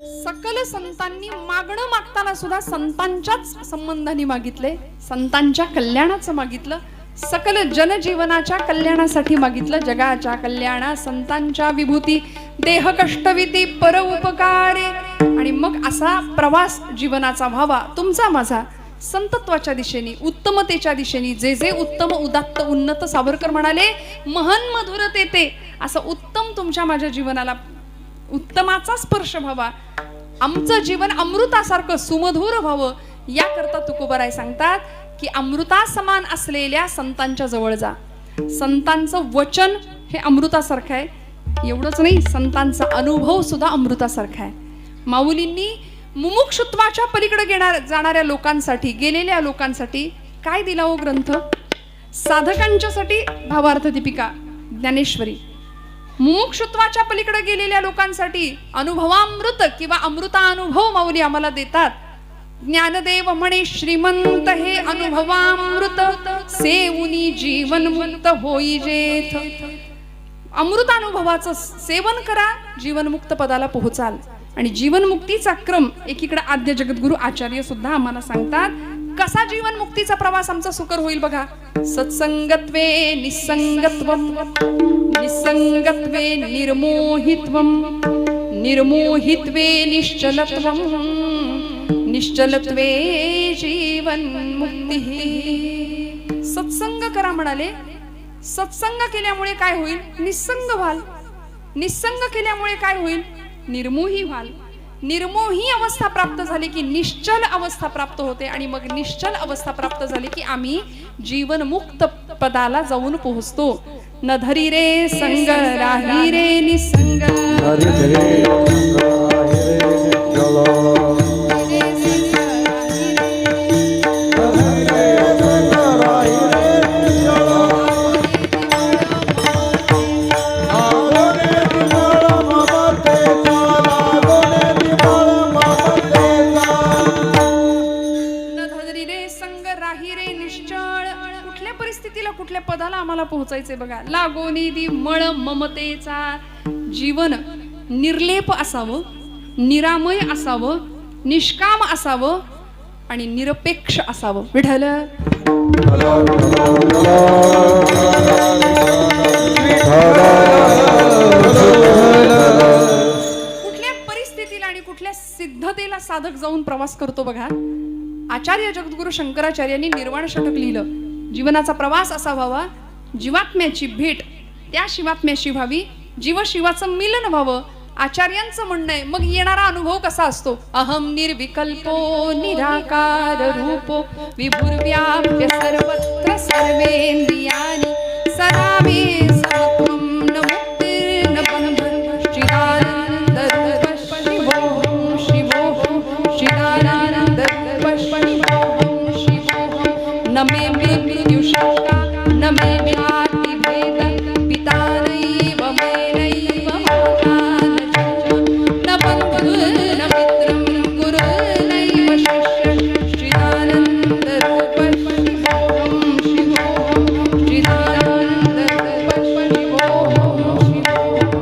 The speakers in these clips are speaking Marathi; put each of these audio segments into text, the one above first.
सकल संतांनी मागणं मागताना सुद्धा संतांच्याच संबंधाने मागितले, संतांच्या कल्याणाचं मागितलं, सकल जनजीवनाच्या कल्याणासाठी मागितलं. जगाच्या कल्याणा संतांच्या विभूती, देह कष्टविती पर उपकारे. आणि मग असा प्रवास जीवनाचा व्हावा तुमचा माझा संतत्वाच्या दिशेने, उत्तमतेच्या दिशेने. जे जे उत्तम उदात्त उन्नत सावरकर म्हणाले, महन मधुर तेते. असं उत्तम तुमच्या माझ्या जीवनाला उत्तमाचा स्पर्श व्हावा, आमचं जीवन अमृतासारखं सुमधुर व्हावं, याकरता तुकोबाराय सांगतात की अमृता समान असलेल्या संतांच्या जवळ जा. संतांचं वचन हे अमृतासारखं आहे. एवढंच नाही, संतांचा अनुभव सुद्धा अमृतासारखा आहे. माऊलींनी मुमुक्षुत्वाच्या पलीकडे जाणाऱ्या लोकांसाठी, गेलेल्या लोकांसाठी काय दिला हो ग्रंथ? साधकांच्यासाठी भावार्थ दीपिका, ज्ञानेश्वरी. मुमुक्षुत्वाच्या पलीकडे गेलेल्या लोकांसाठी अनुभवामृत किंवा अमृतानुभव माऊली आम्हाला देतात. ज्ञानदेव म्हणे, श्रीमंत हे अनुभवामृत सेवुनी जीवन मुक्त होईजेथ. अमृतानुभवाचं सेवन करा, जीवनमुक्त पदाला पोहोचाल. आणि जीवनमुक्तीचा क्रम एकीकडे आद्य जगद्गुरु आचार्य सुद्धा आम्हाला सांगतात. कसा जीवनमुक्तीचा प्रवास आमचा सुकर होईल बघा. सत्संगत्वे निसंगत्वम, निसंगत्वे निर्मोहित्वम, निर्मोहित्वे निश्चलत्वम, निश्चलत्वे जीवनमुक्ती. सत्संग करा म्हणाले. सत्संग केल्यामुळे काय होईल? निसंग व्हाल. निसंग केल्यामुळे काय होईल? निर्मोही व्हाल. निर्मोही अवस्था प्राप्त झाली की निश्चल अवस्था प्राप्त होते. आणि मग निश्चल अवस्था प्राप्त झाली की आम्ही जीवनमुक्त पदाला जाऊन पोहोचतो. न धरी रे संग राही रे निसंग, कुठल्या पदाला आम्हाला पोहोचायचे बघा. लागोनी दी मळ ममतेचा. जीवन निर्लेप असावं, निरामय असावं, निष्काम असावं आणि निरपेक्ष असावं. विठ्ठल कुठल्या परिस्थितीला आणि कुठल्या सिद्धतेला साधक जाऊन प्रवास करतो बघा. आचार्य जगद्गुरु शंकराचार्यांनी निर्वाण षटक लिहिलं. जीवनाचा प्रवास असा व्हावा, जीवात्म्याची भेट त्या शिवात्म्याशी व्हावी, जीव शिवाचं मिलन व्हावं. आचार्यांचं म्हणणं आहे. मग येणारा अनुभव कसा असतो? अहम निर्विकल्पो निराकार रूपो विभुर्व्याप्य सर्वत्र सर्वेंद्रियाणि सदावे समत्वं न मुक्तिर्न बन्धनं चिदानंद रूप शिवोऽहं शिवोऽहं चिदानंद रूप शिवोऽहं शिवोऽहं. न मे मृत्युशङ्का न मे व्याधि भेद पिता नैव मेनैव माता न जन्म न बन्धुर्न मित्रं गुरुर्नैव शिष्यः चिदानंद रूप शिवोऽहं शिवोऽहं चिदानंद रूप शिवोऽहं शिवोऽहं.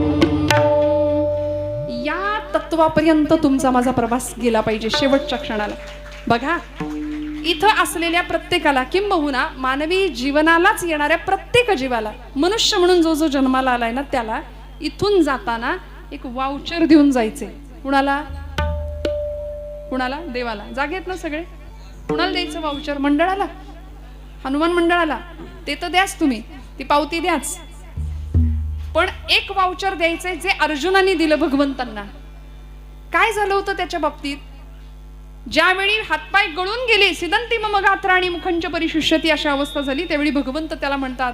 या तत्वापर्यंत तुमचा माझा प्रवास गेला पाहिजे शेवटच्या क्षणाला. बघा, इथं असलेल्या प्रत्येकाला, किंबहुना मानवी जीवनालाच येणाऱ्या प्रत्येक जीवाला, मनुष्य म्हणून जो जो जन्माला आलाय ना, त्याला इथून जाताना एक वाउचर देऊन जायचे. कुणाला? कुणाला? देवाला. जागेत ना सगळे? कुणाला द्यायचं वाउचर? मंडळाला, हनुमान मंडळाला. ते तर द्याच तुम्ही, ती पावती द्याच. पण एक वाउचर द्यायचंय जे अर्जुनाने दिलं भगवंतांना. काय झालं होतं त्याच्या बाबतीत? ज्यावेळी हातपाय गळून गेले, सिदंती मम गात्राणी मुखंच परिशुष्यती अशा अवस्था झाली, त्यावेळी भगवंत त्याला म्हणतात,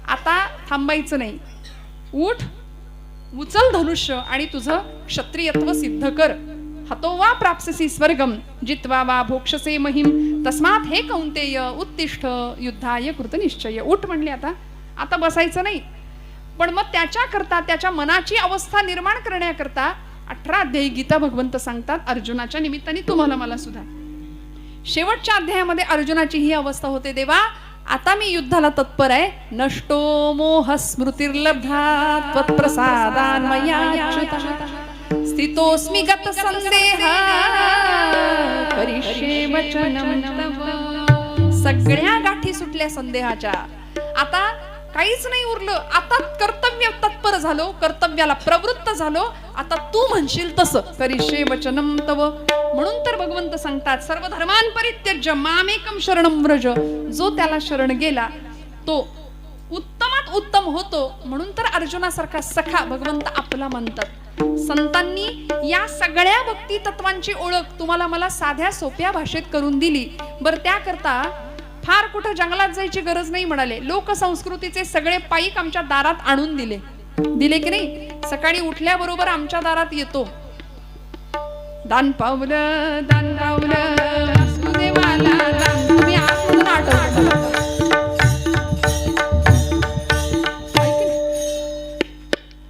आता थांबायचं नाही, उठ, उचल धनुष्य आणि तुझं क्षत्रियत्व सिद्ध कर. हतो वा प्राप्स्यसि स्वर्गम जित्वा वा भोक्षसे महिम तस्मात् हे कौंतेय उत्तिष्ठ युद्धाय कृत निश्चय. उठ म्हणले, आता बसायचं नाही. पण मग त्याच्याकरता, त्याच्या मनाची अवस्था निर्माण करण्याकरता 18 अध्यायी गीता भगवंत सांगतात अर्जुनाच्या निमित्ताने तुम्हाला मला सुद्धा. शेवटच्या अध्यायामध्ये अर्जुनाची ही अवस्था होते, देवा आता मी युद्धाला तत्पर आहे. नष्टो मोह स्मृतिर्लब्धा त्वत्प्रसादान् मया च्युतः स्थितोस्मि गत संदेह करिष्ये वचनं तव. सगळ्या गाठी सुटल्या संदेहाच्या. आता काहीच नाही उरलं. आता कर्तव्य तत्पर झालो, कर्तव्याला प्रवृत्त झालो. आता तू म्हणशील तसं करिष्ये वचनं तव. म्हणून तर भगवंत सांगतात सर्व धर्मान् परित्यज्य मामेकं शरणं व्रज. जो त्याला शरण गेला तो उत्तमात उत्तम होतो. म्हणून तर अर्जुनासारखा सखा भगवंत आपला म्हणतात. संतांनी या सगळ्या भक्ती तत्वांची ओळख तुम्हाला मला साध्या सोप्या भाषेत करून दिली. बर त्याकरता फार कुठं जंगलात जायची गरज नाही म्हणाले. लोकसंस्कृतीचे सगळे पाईक आमच्या दारात आणून दिले. दिले की नाही? सकाळी उठल्याबरोबर आमच्या दारात येतो. दान पावलं दान पावलं वासुदेवाला दान. तुम्ही आतून आठवता.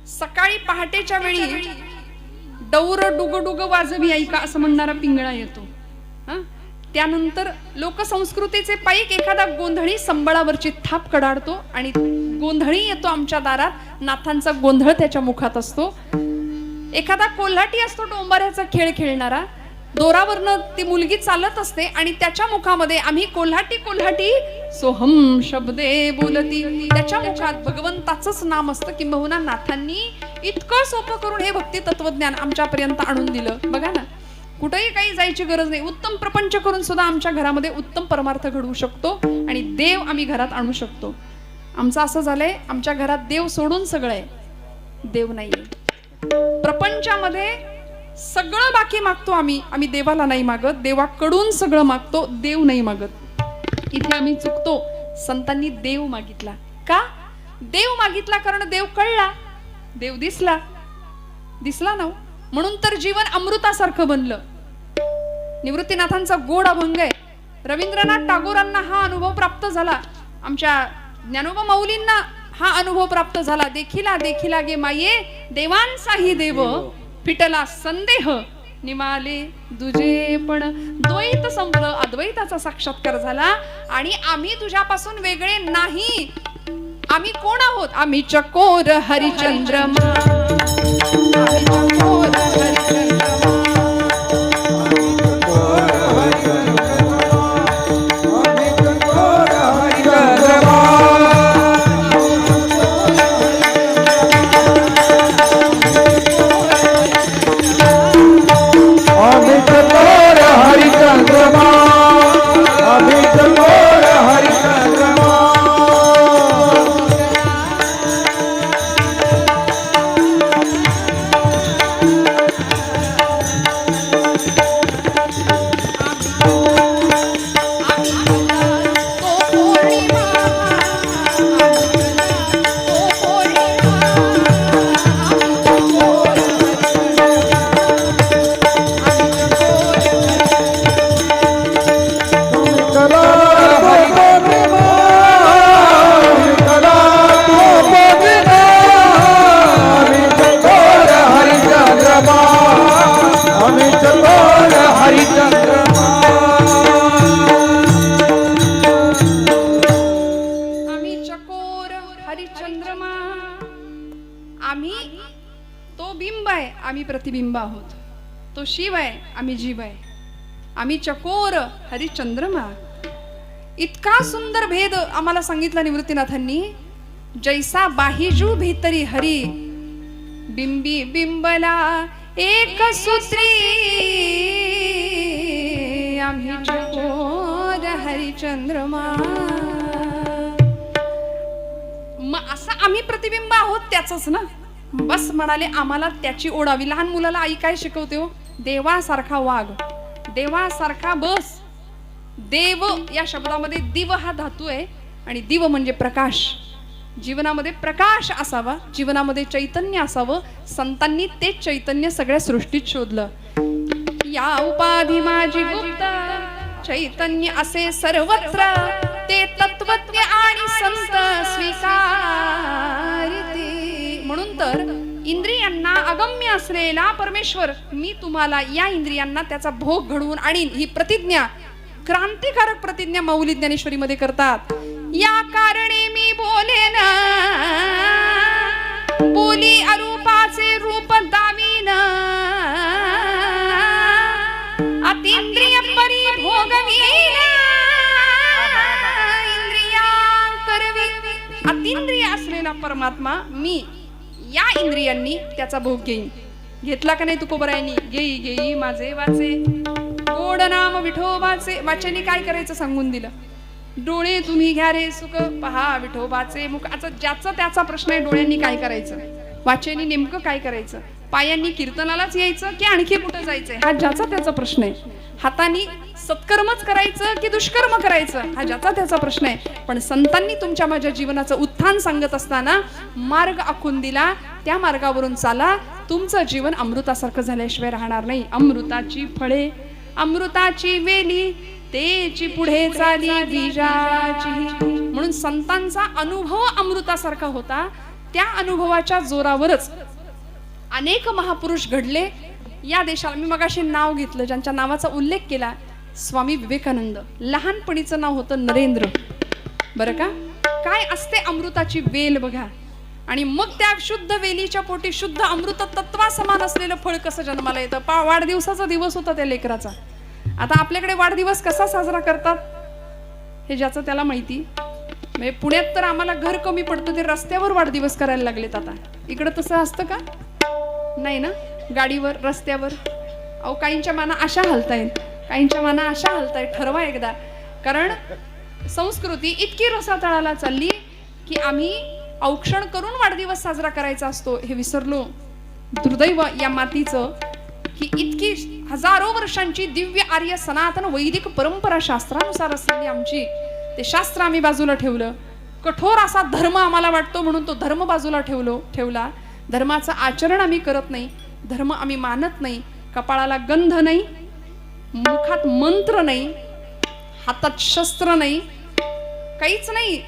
सकाळी पहाटेच्या वेळी डौर डुग डुग वाजवी ऐका असं म्हणणारा पिंगळा येतो. त्यानंतर लोकसंस्कृतीचे पाईक एखादा गोंधळी संबळावरची थाप कडाडतो आणि गोंधळी येतो आमच्या दारात. नाथांचा गोंधळ त्याच्या मुखात असतो. एखादा कोल्हाटी असतो डोंबाऱ्याचा खेळ खेळणारा. दोरावरनं ती मुलगी चालत असते आणि त्याच्या मुखामध्ये आम्ही कोल्हाटी कोल्हाटी सोहम शब्दे बोलती. त्याच्या मुखात भगवंताचंच नाम असतं. किंबहुना नाथांनी इतकं सोपं करून हे भक्ती तत्वज्ञान आमच्यापर्यंत आणून दिलं. बघा ना, कुठेही काही जायची गरज नाही. उत्तम प्रपंच करून सुद्धा आमच्या घरामध्ये उत्तम परमार्थ घडवू शकतो आणि देव आम्ही घरात आणू शकतो. आमचं असं झालंय, आमच्या घरात देव सोडून सगळं आहे, देव नाहीये. प्रपंचामध्ये सगळं बाकी मागतो आम्ही. आम्ही देवाला नाही मागत, देवाकडून सगळं मागतो, देव नाही मागत. इथे आम्ही चुकतो. संतांनी देव मागितला. का देव मागितला? कारण देव कळला, देव दिसला. दिसला ना, म्हणून तर जीवन अमृतासारखं बनलं. निवृत्तीनाथांचा गोड अभंग आहे. रवींद्रनाथ टागोरांना हा अनुभव प्राप्त झाला. आमच्या ज्ञानोबा माऊलींना हा अनुभव प्राप्त झाला. देखिला देखिला गे माये देवांचाही देव फिटला संदेह निमाले दुजे. पण द्वैत संपलं, अद्वैताचा साक्षात्कार झाला. आणि आम्ही तुझ्यापासून वेगळे नाही. आम्ही कोण आहोत? आम्ही चकोर हरिचंद्रमा. आम्ही चकोर हरिचंद्रमा. प्रतिबिंब आहोत. तो शिव आहे, आम्ही जीव आहे. आम्ही चकोर हरिचंद्रमा. इतका सुंदर भेद आम्हाला सांगितला निवृत्तीनाथांनी. जैसा बाहिजू भीतरी हरी बिंबी बिंबला एक सूत्री. आम्ही चकोर हरिचंद्रमा. मग असं आम्ही प्रतिबिंब आहोत त्याचंच ना. बस म्हणाले आम्हाला त्याची ओढावी. लहान मुलाला आई काय शिकवते हो? देवासारखा वाघ, देवासारखा बस. देव या शब्दामध्ये दिव हा धातू आहे आणि दिव म्हणजे प्रकाश. जीवनामध्ये प्रकाश असावा, जीवनामध्ये चैतन्य असावं. संतांनी तेच चैतन्य सगळ्या सृष्टीत शोधलं. या उपाधी माझी गुप्त चैतन्य असे सर्वत्र ते तत्वज्ञ आणि संत स्वीकारते. म्हणून तर इंद्रियांना अगम्य असलेला परमेश्वर मी तुम्हाला या इंद्रियांना त्याचा भोग घडवून आणीन ही प्रतिज्ञा, क्रांतिकारक प्रतिज्ञा माऊली ज्ञानेश्वरी मध्ये करतात. या कारणे मी बोलेन बोली अरूपाचे रूप दावीन. अतींद्रिय परिभोगविला इंद्रिया करवी. अतींद्रिय असलेला परमात्मा मी या इंद्रियांनी त्याचा भोग घेईन. घेतला का नाही तुकोबरायांनी? घेई घेई माझे वाचे गोड नाम विठोबाचे. वाचनी काय करायचं सांगून दिलं. डोळे तुम्ही घ्या रे सुख पहा विठोबाचे मुख. आता ज्याचा त्याचा प्रश्न आहे, डोळ्यांनी काय करायचं, वाचनी नेमकं काय करायचं, पायांनी कीर्तनालाच यायचं की आणखी कुठं जायचंय, हा ज्याचा त्याचा प्रश्न आहे. हातांनी सत्कर्मच करायचं की दुष्कर्म करायचं, हा ज्याचा त्याचा प्रश्न आहे. पण संतांनी तुमच्या माझ्या जीवनाचं उत्थान सांगत असताना मार्ग आखून दिला. त्या मार्गावरून चाला. तुमचं जीवन अमृतासारखं झाल्याशिवाय राहणार नाही. अमृताची फळे अमृताची वेली तेची पुढे चाली बीजाची. म्हणून संतांचा अनुभव अमृतासारखा होता. त्या अनुभवाच्या जोरावरच अनेक महापुरुष घडले या देशाला. मी मगाशी नाव घेतलं, ज्यांच्या नावाचा उल्लेख केला, स्वामी विवेकानंद. लहानपणीचं नाव होतं नरेंद्र. बरं का? काय असते अमृताची वेल बघा. आणि मग त्या शुद्ध वेलीच्या पोटी शुद्ध अमृत तत्वा समान असलेलं फळ कसं जन्माला येतं. वाढदिवसाचा दिवस होता त्या लेकराचा. आता आपल्याकडे वाढदिवस कसा साजरा करतात हे ज्याचं त्याला माहिती. म्हणजे पुण्यात तर आम्हाला घर कमी पडतं, ते रस्त्यावर वाढदिवस करायला लागलेत आता. इकडं तसं असतं का? नाही ना. गाडीवर, रस्त्यावर. अहो काहींच्या माना अशा हलतायत, काहींच्या माना अशा हलतायत. ठरवा एकदा. कारण संस्कृती इतकी रसातळाला चालली की आम्ही औक्षण करून वाढदिवस साजरा करायचा असतो हे विसरलो. दुर्दैव या मातीचं की इतकी हजारो वर्षांची दिव्य आर्य सनातन वैदिक परंपरा शास्त्रानुसार असलेली आमची, ते शास्त्र आम्ही बाजूला ठेवलं. कठोर असा धर्म आम्हाला वाटतो म्हणून तो धर्म बाजूला ठेवला. धर्माचं आचरण आम्ही करत नाही, धर्म आम्ही मानत नाही. कपाळाला गंध नाही, मुखात मंत्र नाही, हातात शस्त्र नाही, काहीच नाही.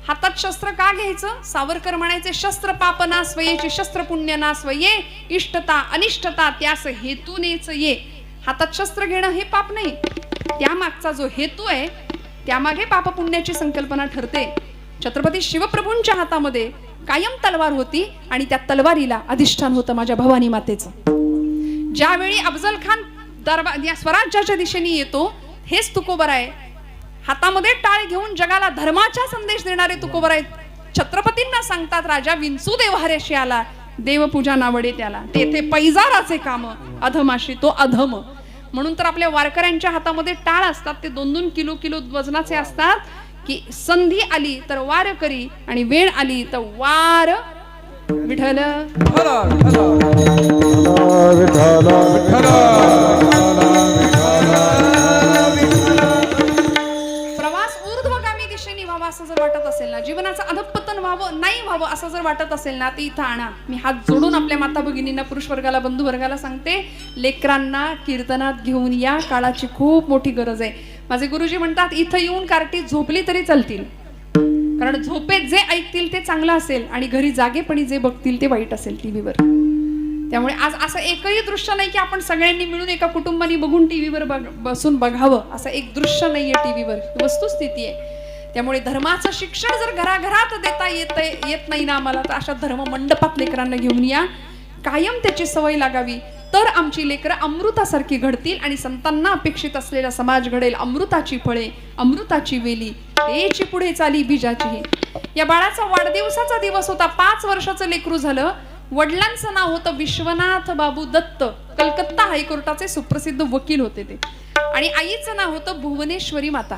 हातात शस्त्र का घ्यायचं? सावरकर म्हणायचे, शस्त्र पापना स्वयेची शस्त्र पुण्य ना स्वये इष्टता अनिष्टता त्यास हेतूनेच ये. हातात शस्त्र घेणं हे पाप नाही, त्यामागचा जो हेतू आहे त्यामागे पाप पुण्याची संकल्पना ठरते. छत्रपती शिवप्रभूंच्या हातामध्ये कायम तलवार होती आणि त्या तलवारीला अधिष्ठान होतं माझ्या भवानी मातेचं. ज्यावेळी अफजल खान दरबार या स्वराज्याच्या दिशेने येतो, हेच तुकोबराय हातामध्ये टाळ घेऊन जगाला धर्माचा संदेश देणारे तुकोबराय छत्रपतींना सांगतात, राजा विंचू देव्हाऱ्याशी आला, देवपूजा नावडे त्याला, तेथे पैजाराचे काम अधमाशी तो अधम. म्हणून तर आपल्या वारकऱ्यांच्या हातामध्ये टाळ असतात, ते 2-2 किलो वजनाचे असतात. की संधी आली तर वार करी आणि वेळ आली तर वार विठ्ठल. प्रवास ऊर्ध्वगामी दिशेने व्हावा असं जर वाटत असेल ना, जीवनाचं अधपतन व्हावं नाही व्हावं असं जर वाटत असेल ना, ते इथं आणा. मी हात जोडून आपल्या माता भगिनींना, पुरुष वर्गाला, बंधू वर्गाला सांगते, लेकरांना कीर्तनात घेऊन या. काळाची खूप मोठी गरज आहे. माझे गुरुजी म्हणतात, इथं येऊन कार्टी झोपली तरी चालतील, कारण झोपेत जे ऐकतील ते चांगलं असेल आणि घरी जागेपणी जे बघतील ते वाईट असेल टीव्हीवर. त्यामुळे आज असं एकही दृश्य नाही की आपण सगळ्यांनी मिळून एका कुटुंबाने बघून टीव्हीवर बसून बघावं, असं एक दृश्य नाहीये टीव्हीवर, वस्तुस्थिती आहे. त्यामुळे धर्माचं शिक्षण जर घराघरात देता येत नाही ना आम्हाला, तर अशा धर्म मंडपात लेकरांना घेऊन या. कायम त्याची सवय लागावी, तर आमची लेकरं अमृतासारखी घडतील आणि संतांना अपेक्षित असलेला समाज घडेल. अमृताची फळे अमृताची वेली तेची पुढे चाली बीजाची. या बाळाचा वाढदिवसाचा दिवस होता. 5 वर्षाचं लेकरू झालं. वडिलांचं नाव होतं विश्वनाथ बाबू दत्त. कलकत्ता हायकोर्टाचे सुप्रसिद्ध वकील होते ते. आणि आईचं नाव होतं भुवनेश्वरी माता.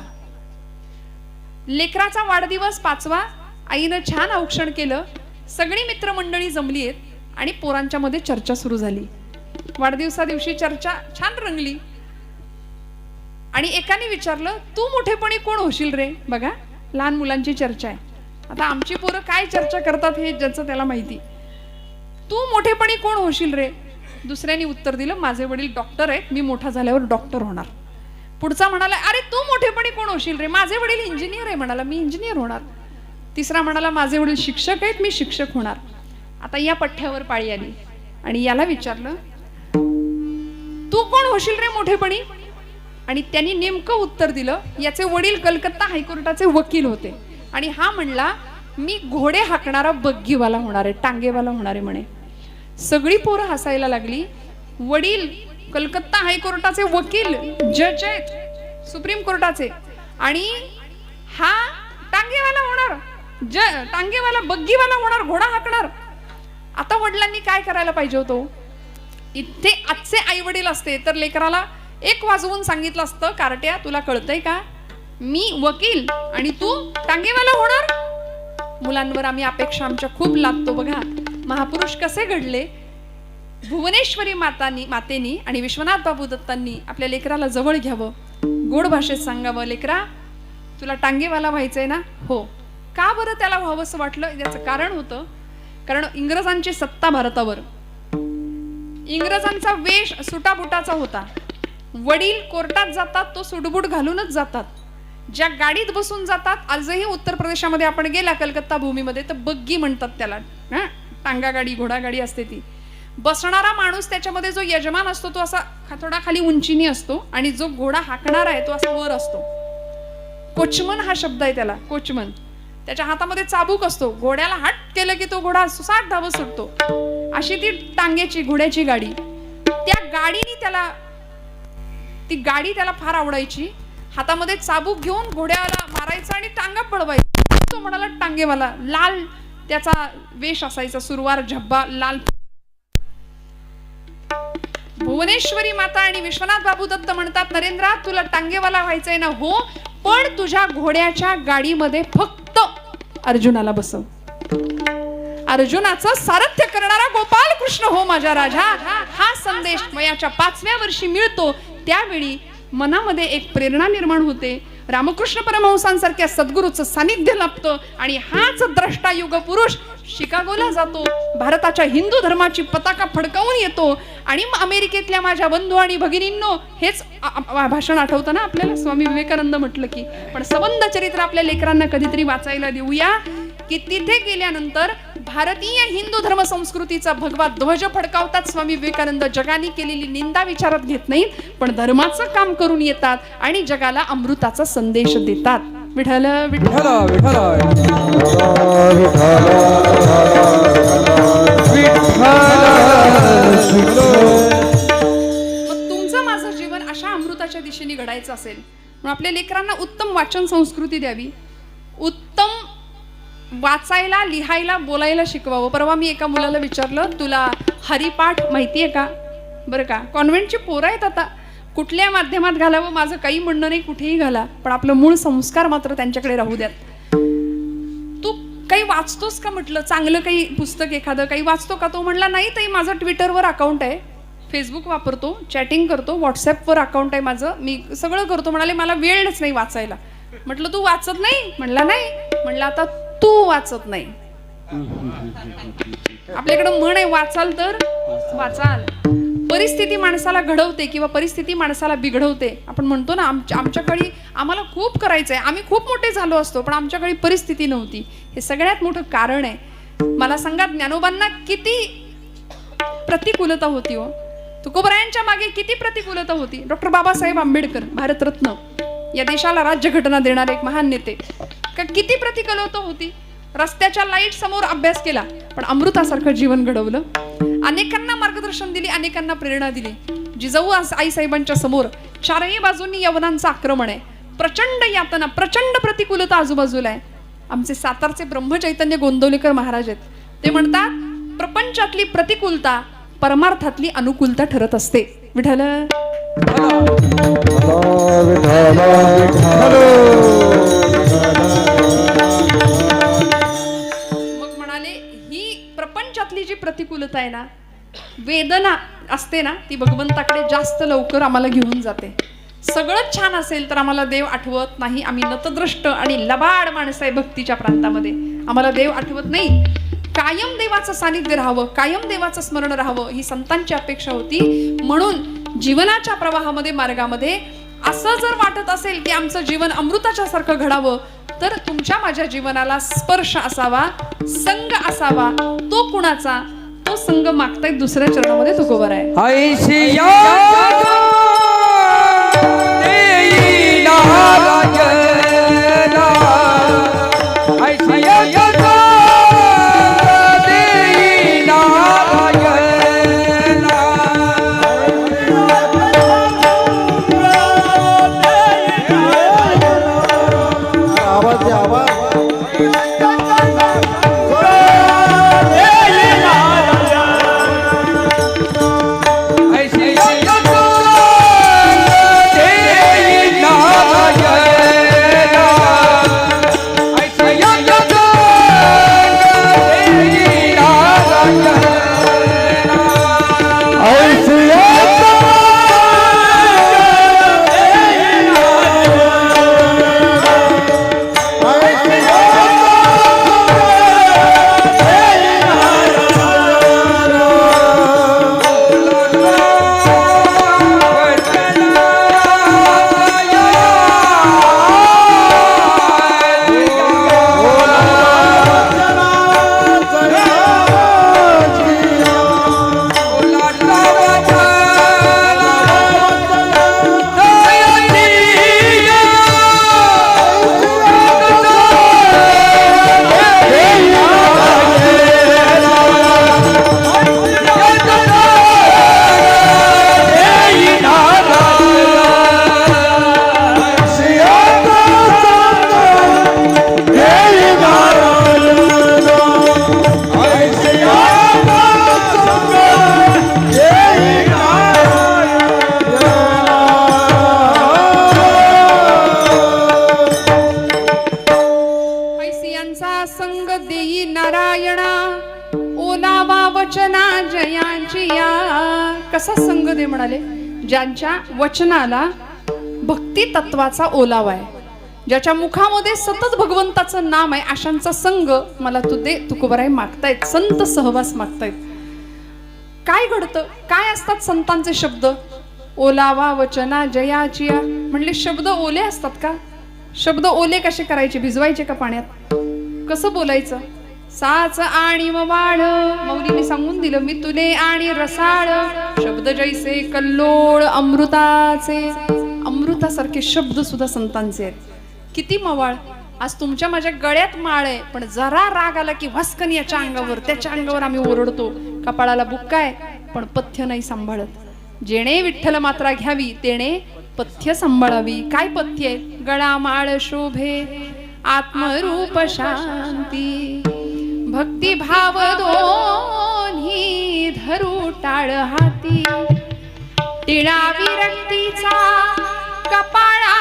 लेकराचा वाढदिवस 5वा. आईनं छान औक्षण केलं. सगळी मित्रमंडळी जमली आहेत आणि पोरांच्या मध्ये चर्चा सुरू झाली. वाढदिवसा दिवशी चर्चा छान रंगली आणि एकाने विचारलं, तू मोठेपणी कोण होशील रे? बघा, लहान मुलांची चर्चा आहे. आता आमची पोरं काय चर्चा करतात हे ज्याचं त्याला माहिती. तू मोठेपणी कोण होशील रे? दुसऱ्याने उत्तर दिलं, माझे वडील डॉक्टर आहेत, मी मोठा झाल्यावर डॉक्टर होणार. पुढचा म्हणाला, अरे तू मोठेपणी कोण होशील रे? माझे वडील इंजिनियर आहे. म्हणाला, मी इंजिनियर होणार. तिसरा म्हणाला, माझे वडील शिक्षक आहेत, मी शिक्षक होणार. आता या पठ्ठ्यावर पाळी आली आणि याला विचारलं, तू कोण होशील रे मोठेपणी? आणि त्यांनी नेमकं उत्तर दिलं, याचे वडील कलकत्ता हायकोर्टाचे वकील होते आणि हा म्हणला, मी घोडे हाकणारा बग्गीवाला होणार आहे, टांगेवाला होणार आहे म्हणे. सगळी पोरं हसायला लागली. वडील कलकत्ता हायकोर्टाचे वकील जज आहेत सुप्रीम कोर्टाचे, आणि हा टांगेवाला होणार, टांगेवाला बग्गीवाला होणार, घोडा हाकणार. आता वडिलांनी काय करायला पाहिजे होतं? इथे आजचे आई वडील असते तर लेकराला एक वाजवून सांगितलं असतं, कारट्या तुला कळतंय का, मी वकील आणि तू टांगेवाला होणार. मुलांवर आम्ही अपेक्षा आमच्या खूप लादतो. बघा महापुरुष कसे घडले. भुवनेश्वरी मातेनी आणि विश्वनाथ बाबू दत्तांनी आपल्या लेकराला जवळ घ्यावं, गोड भाषेत सांगावं, लेकरा तुला टांगेवाला व्हायचंय ना? हो. का बरं त्याला व्हावं असं वाटलं? याचं कारण होतं, कारण इंग्रजांची सत्ता भारतावर, इंग्रजांचा वेश सुटाबुटाचा होता. वडील कोर्टात जातात तो सुटबुट घालूनच जातात. ज्या गाडीत बसून जातात, आजही उत्तर प्रदेशामध्ये आपण गेला कलकत्ता भूमीमध्ये तर बग्गी म्हणतात त्याला, टांगा गाडी, घोडा गाडी असते ती. बसणारा माणूस त्याच्यामध्ये जो यजमान असतो तो असा थोडा खाली उंचीनी असतो आणि जो घोडा हाकणारा आहे तो असा वर असतो. कोचमन हा शब्द आहे त्याला, कोचमन. त्याच्या हातामध्ये चाबूक असतो, घोड्याला हट केलं की तो घोडा सुसाट धावत सुटतो. अशी ती टांग्याची घोड्याची गाडी. त्या गाडीने त्याला, ती गाडी त्याला फार आवडायची. हातामध्ये चाबूक घेऊन घोड्याला मारायचा आणि टांगा पळवायचा. तो म्हणाला टांगेवाला. लाल त्याचा वेश असायचा, सुरवार झब्बा लाल. भुवनेश्वरी माता आणि विश्वनाथ बाबू दत्त म्हणतात, नरेंद्रा तुला टांगेवाला व्हायचंय ना? हो, पण तुझ्या घोड्याच्या गाडीमध्ये फक्त अर्जुनाला बसव. अर्जुनाचं सारथ्य करणारा गोपाल कृष्ण हो माझा राजा. हा संदेश वयाच्या 5व्या वर्षी मिळतो. त्यावेळी मनामध्ये एक प्रेरणा निर्माण होते. रामकृष्ण परमहंसांसारख्या सद्गुरूचं सानिध्य लाभतं आणि हाच द्रष्टा युग पुरुष शिकागोला जातो, भारताच्या हिंदू धर्माची पताका फडकावून येतो. आणि अमेरिकेतल्या माझ्या बंधू आणि भगिनींनो, हेच भाषण आठवतं ना आपल्याला, स्वामी विवेकानंद म्हटलं की, पण संबंध चरित्र आपल्या लेकरांना कधीतरी वाचायला देऊया की तिथे गेल्यानंतर भारतीय हिंदू धर्म संस्कृतीचा भगवा ध्वज फडकावतात स्वामी विवेकानंद. जगाने केलेली निंदा विचारात घेत नाहीत, पण धर्माचं काम करून येतात आणि जगाला अमृताचा संदेश देतात. विठ्ठल विठ्ठल विठ्ठल. मग तुमचं माझं जीवन अशा अमृताच्या दिशेने घडायचं असेल म्हणून आपल्या लेकरांना उत्तम वाचन संस्कृती द्यावी, उत्तम वाचायला, लिहायला, बोलायला शिकवावं. परवा मी एका मुलाला विचारलं, तुला हरिपाठ माहितीये का? बरं का, कॉन्व्हेंटची पोरं आहेत आता, कुठल्या माध्यमात घालावं माझं काही म्हणणं नाही, कुठेही घाला, पण आपलं मूळ संस्कार मात्र त्यांच्याकडे राहू द्यात. तू काही वाचतोस का म्हटलं, चांगलं काही पुस्तक एखादं काही वाचतो का? तो म्हणला नाही ताई, माझं ट्विटरवर अकाउंट आहे, फेसबुक वापरतो, चॅटिंग करतो, व्हॉट्सअपवर अकाउंट आहे माझं, मी सगळं करतो. म्हणाले मला वेळच नाही वाचायला. म्हटलं तू वाचत नाही? म्हणला नाही. म्हणलं आता तू वाचत नाही. आपल्याकडं म्हण आहे, वाचाल तर वाचाल. परिस्थिती माणसाला घडवते किंवा परिस्थिती माणसाला बिघडवते. आपण म्हणतो ना, आमच्या काळी आम्हाला खूप करायचंय, आम्ही खूप मोठे झालो असतो, पण आमच्या काळी परिस्थिती नव्हती. हे सगळ्यात मोठं कारण आहे. मला सांगा, ज्ञानोबांना किती प्रतिकूलता होती हो, तुकोबरायांच्या मागे किती प्रतिकूलता होती. डॉक्टर बाबासाहेब आंबेडकर, भारतरत्न, या देशाला राज्यघटना देणारे एक महान नेते, का किती प्रतिकूलता होती. रस्त्याच्या लाईट समोर अभ्यास केला, पण अमृतासारखं जीवन घडवलं. अनेकांना मार्गदर्शन दिली, अनेकांना प्रेरणा दिली. जिजाऊ आई साहेबांच्या समोर चारही बाजूंनी यवनांचं आक्रमण आहे, प्रचंड यातना, प्रचंड प्रतिकूलता आजूबाजूला आहे. आमचे सातारचे ब्रह्मचैतन्य गोंदवलेकर महाराज आहेत, ते म्हणतात, प्रपंचातली प्रतिकूलता परमार्थातली अनुकूलता ठरत असते. विठ्ठल मग म्हणाले, ही प्रपंचातली जी प्रतिकूलता आहे ना, वेदना असते ना, ती भगवंताकडे जास्त लवकर आम्हाला घेऊन जाते. सगळं छान असेल तर आम्हाला देव आठवत नाही. आम्ही नतद्रष्ट आणि लबाड माणसं आहे भक्तीच्या प्रांतामध्ये, आम्हाला देव आठवत नाही. कायम देवाचं सानिध्य राहावं, कायम देवाचं स्मरण राहावं, ही संतांची अपेक्षा होती. म्हणून जीवनाच्या प्रवाहामध्ये, मार्गामध्ये असं जर वाटत असेल की आमचं जीवन अमृताच्या सारखं घडावं, तर तुमच्या माझ्या जीवनाला स्पर्श असावा, संग असावा. तो कुणाचा? तो संग मागतायत दुसऱ्या चरणामध्ये तुकोबर आहे. स्वामी म्हणाले, ज्यांच्या वचनाला भक्ती तत्वाचा ओलावा आहे, ज्याच्या मुखामध्ये सतत भगवंताचं नाम आहे, अशांचा संग मला तू दे तुकोबराय मागतायत. संत सहवास मागतायत. काय घडतं, काय असतात संतांचे शब्द? ओलावा वचना जयाचिया. म्हणले शब्द ओले असतात का? शब्द ओले कसे करायचे? भिजवायचे का पाण्यात? कसं बोलायचं? साच आणि वाळ, मौलीने सांगून दिलं, मी तुले आणि रसाळ. शब्द जैसे कल्लोळ अमृताचे. अमृतासारखे शब्द सुद्धा संतांचे आहेत. किती मवाळ. आज तुमच्या माझ्या गळ्यात माळ आहे, पण जरा राग आला की वास्कन याच्या अंगावर त्याच्या अंगावर आम्ही ओरडतो. कपाळाला बुक्का आहे पण पथ्य नाही सांभाळत. जेणे विठ्ठल मात्रा घ्यावी तेणे पथ्य सांभाळावी. काय पथ्य आहे? गळा माळ शोभे आत्मरूप शांती. भक्ती भाव दोन्ही धरू टाळ हाती. टिळा विरक्तीचा कपाळा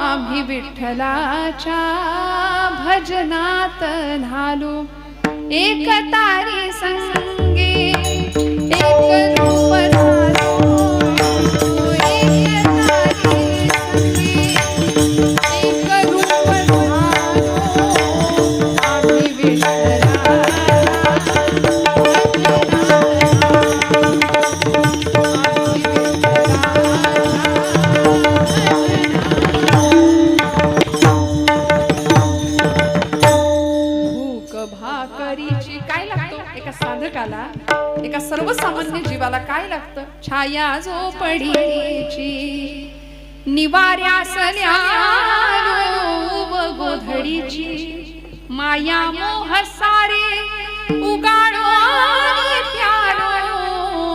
आम्ही विठ्ठलाच्या भजनात झालो. एक तारी संगे एक रूप झालो. एक तारी संगे एक रूप झालो. आम्ही विठ्ठलाच्या साधकाला, एका सर्वसामान्य जीवाला काय लागतं? छाया झोपडीची निवाऱ्यासल्या गोधडीची. माया मोह सारे उगाडो प्यारो.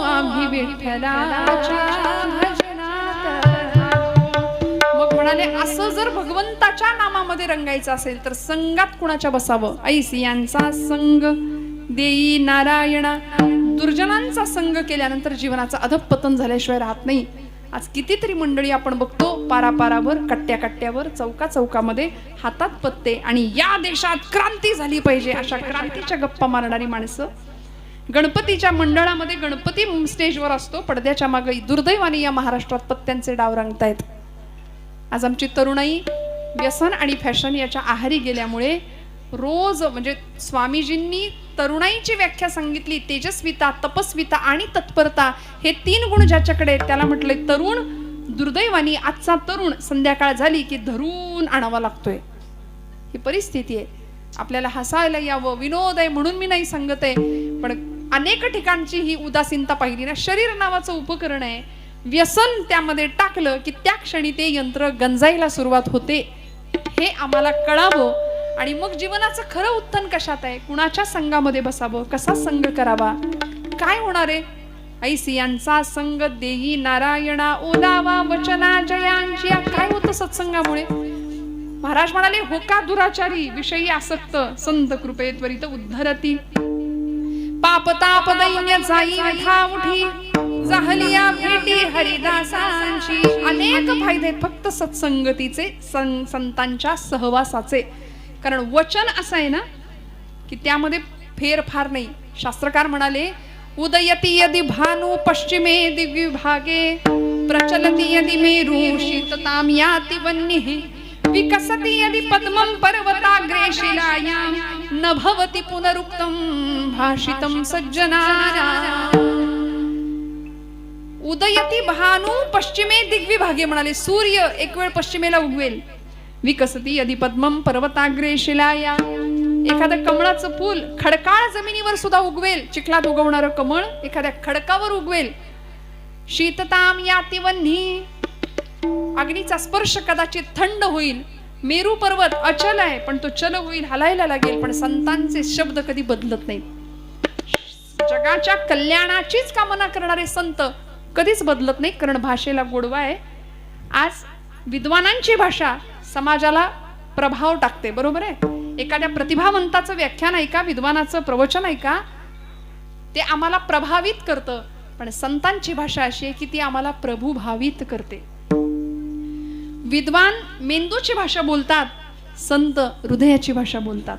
आम्ही विठ्ठलाच्या भजनात. मग म्हणाले, असं जर भगवंताच्या नामामध्ये रंगायचं असेल तर संगात कुणाच्या बसावं? ऐसी यांचा संग देई नारायणा. दुर्जनांचा संग केल्यानंतर जीवनाचं अधःपतन झाल्याशिवाय राहत नाही. आज कितीतरी मंडळी आपण बघतो पारापारावर, कट्ट्या कट्ट्यावर, चौका चौकामध्ये हातात पत्ते, आणि या देशात क्रांती झाली पाहिजे अशा क्रांतीच्या गप्पा मारणारी माणसं. गणपतीच्या मंडळामध्ये गणपती स्टेजवर असतो, पडद्याच्या मागे दुर्दैवाने या महाराष्ट्रात पत्त्यांचे डाव रंगतायत. आज आमची तरुणाई व्यसन आणि फॅशन याच्या आहारी गेल्यामुळे रोज, म्हणजे स्वामीजींनी तरुणाईची व्याख्या सांगितली, तेजस्विता, तपस्विता आणि तत्परता. हे 3 गुण ज्याच्याकडे त्याला म्हटले तरुण. दुर्दैवानी आजचा तरुण संध्याकाळ झाली की धरून आणावा लागतोय. ही परिस्थिती आहे. आपल्याला हसायला यावं, विनोद आहे म्हणून मी नाही सांगत आहे, पण अनेक ठिकाणची ही उदासीनता पाहिली ना. शरीर नावाचं उपकरण आहे, व्यसन त्यामध्ये टाकलं की त्या क्षणी ते यंत्र गंजायला सुरुवात होते. हे आम्हाला कळावं. आणि मग जीवनाचं खरं उत्थान कशात आहे? कुणाच्या संघामध्ये बसावं, कसा संघ करावा, काय होणार आहे? ऐसी यांचा संग देई नारायणा ओलावा वचना जयांची. काय होतं सत्संगामुळे? महाराज म्हणाले, होका दुराचारी विषयी आसक्त संत कृपे त्वरित उद्धरती. पाप ताप दैन्य जाई विठा उठी जाहलिया भेटी हरिदासांची. अनेक फायदे फक्त सत्संगतीचे, संतांच्या सहवासाचे. कारण वचन असं आहे ना की त्यामध्ये फेरफार नाही. शास्त्रकार म्हणाले, उदयती यदि भानु पश्चिमे दिग्विभागे प्रचलती यदि मेरु शीतताम याति वह्निः विकसति यदि पद्मं पर्वताग्रे शिलायां न भवति पुनरुक्तं भाषितं सज्जनानां. उदयती भानु पश्चिमे दिग्विभागे म्हणाले, सूर्य एक वेळ पश्चिमेला उगवेल. विकसती यदि पद्मं पर्वताग्रे शिलाया. एखाद्या कमळाचं फूल खडकाळ जमिनीवर सुद्धा उगवेल. चिखलात उगवणारं कमळ एखाद्या खडकावर उगवेल. शीतताम याति वह्निः. अग्नीचा स्पर्श कदाचित थंड होईल. मेरू पर्वत अचल आहे पण तो चल होईल, हलायला लागेल. पण संतांचे शब्द कधी बदलत नाहीत. जगाच्या कल्याणाचीच कामना करणारे संत कधीच बदलत नाही, कारण भाषेला गोडवा आहे. आज विद्वानांची भाषा समाजाला प्रभाव टाकते, बरोबर आहे. एखाद्या प्रतिभावंताचं व्याख्यान ऐका, विद्वानाचं प्रवचन ऐका, ते आम्हाला प्रभावित करतं. पण संतांची भाषा अशी आहे की ती आम्हाला प्रभुभावित करते. विद्वान मेंदूची भाषा बोलतात, संत हृदयाची भाषा बोलतात.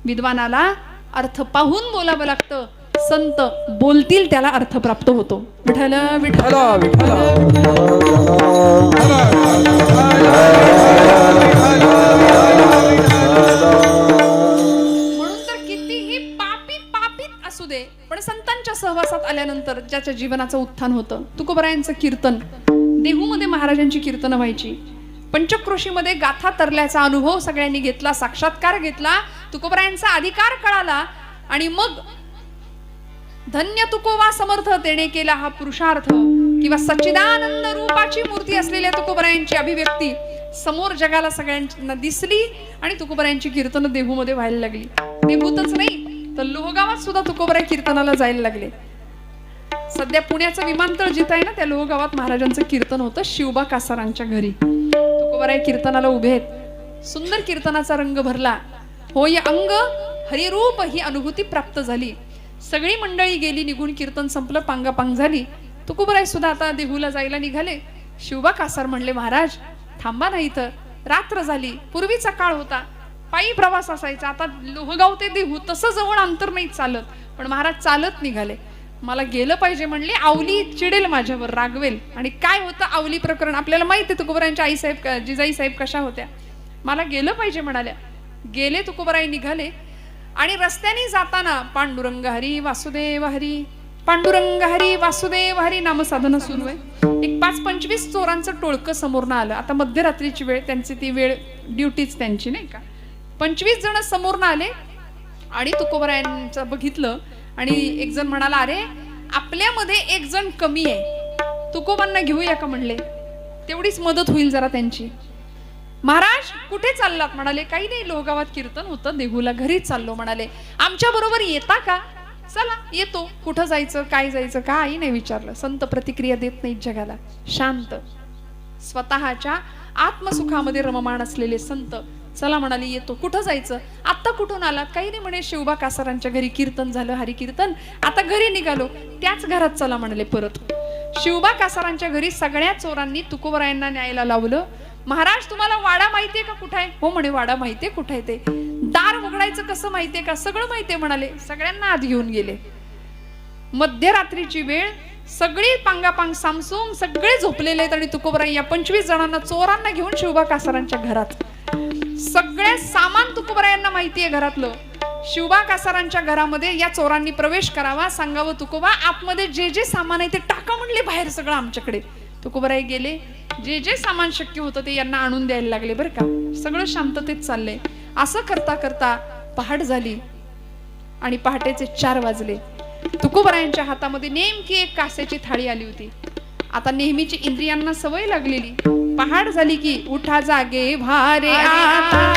विद्वानाला अर्थ पाहून बोलावं लागतं, संत बोलतील त्याला अर्थ प्राप्त होतो. विठ्ठल विठ्ठल म्हणून तर कितीही पापीत असू दे, पण संतांच्या सहवासात आल्यानंतर ज्याच्या जीवनाचं उत्थान होतं. तुकोबरायांचं कीर्तन, देहूमध्ये महाराजांची कीर्तनं व्हायची. पंचक्रोशीमध्ये गाथा तरल्याचा अनुभव सगळ्यांनी घेतला, साक्षात्कार घेतला, तुकोबरायांचा अधिकार कळाला. आणि मग धन्य तुकोबा समर्थ तेने केला हा पुरुषार्थ, किंवा सच्चिदानंद रूपाची मूर्ती असलेल्या तुकोबरायांची अभिव्यक्ती समोर जगाला सगळ्यांना दिसली. आणि तुकोबरायांची कीर्तनं देहूमध्ये व्हायला लागली. देहूतच नाही तर लोहगावात सुद्धा तुकोबराय कीर्तनाला जायला लागले. सध्या पुण्याचं विमानतळ जिथं आहे ना, त्या लोहगावात महाराजांचं कीर्तन होतं शिवबा कासारांच्या घरी. तुकोबराय कीर्तनाला उभे आहेत. सुंदर कीर्तनाचा रंग भरला. होय अंग हरिरूप ही अनुभूती प्राप्त झाली. सगळी मंडळी गेली निघून, कीर्तन संपलं, पांगापांग झाली. तुकोबराय सुद्धा आता देहूला जायला निघाले. शिवबा कासार म्हणले, महाराज थांबा ना इथं, रात्र झाली. पूर्वीचा काळ होता, पायी प्रवास असायचा. आता लोहगाव ते देहू तसं जवळ अंतर नाही चालत. पण महाराज चालत निघाले. मला गेलं पाहिजे म्हणले. आवली चिडेल माझ्यावर, रागवेल. आणि काय होतं आवली प्रकरण आपल्याला माहिती आहे. तुकोबरायांच्या आईसाहेब जिजाई साहेब कशा होत्या. मला गेलं पाहिजे म्हणाल्या. गेले. तुकोबराय निघाले. आणि रस्त्याने जाताना पांडुरंग हरी वासुदेव हरी, पांडुरंग हरी वासुदेव हरी नामसाधना सुरू आहे. एक 5-25 चोरांचं टोळकं समोरनं आलं. आता मध्यरात्रीची वेळ, त्यांची ती वेळ ड्युटीच त्यांची नाही का. 25 जण समोरनं आले आणि तुकोबरायांचं बघितलं. आणि एक जण म्हणाला, अरे आपल्यामध्ये एक जण कमी आहे, तुकोबांना घेऊया का म्हणले. तेवढीच मदत होईल जरा त्यांची. महाराज कुठे चाललात म्हणाले. काही नाही, लोहगावात कीर्तन होतं, देहूला घरीच चाललो म्हणाले. आमच्या बरोबर येता का. चला येतो. कुठं जायचं, काय जायचं, काही नाही विचारलं. संत प्रतिक्रिया देत नाहीत जगाला. शांत, स्वतःच्या आत्मसुखामध्ये रममाण असलेले संत. चला म्हणाले येतो. कुठं जायचं. आता कुठून आलात. काही नाही म्हणे, शिवबा कासारांच्या घरी कीर्तन झालं, हरिकीर्तन, आता घरी निघालो. त्याच घरात चला म्हणाले परत. शिवबा कासारांच्या घरी सगळ्या चोरांनी तुकोबरायांना न्यायला लावलं. महाराज तुम्हाला वाडा माहितीये का कुठे आहे. हो म्हणे, वाडा माहितीये. कुठे आहे ते. दार उघडायचं कसं माहितीये का. सगळं माहितीये म्हणाले. सगळ्यांना आत घेऊन गेले. मध्यरात्रीची वेळ, सगळी पांगापांग सामसूम, सगळे झोपलेले आहेत. आणि तुकोबराय या 25 जणांना चोरांना घेऊन शिवबा कासारांच्या घरात. सगळे सामान तुकोबरायांना माहितीये घरातलं. शिवबा कासारांच्या घरामध्ये या चोरांनी प्रवेश करावा, सांगावं तुकोबा आतमध्ये जे जे सामान आहे ते टाका म्हणले बाहेर सगळं आमच्याकडे. तुकोबराय गेले. जे जे सामान शक्य होतं ते यांना आणून द्यायला लागले बरं का. सगळं शांततेत चाललंय. असं करता करता पहाट झाली आणि पहाटेचे 4 वाजले. तुकोबरायांच्या हातामध्ये नेमकी एक कास्याची थाळी आली होती. आता नेहमीची इंद्रियांना सवय लागलेली. पहाट झाली की उठा जागे भारे आता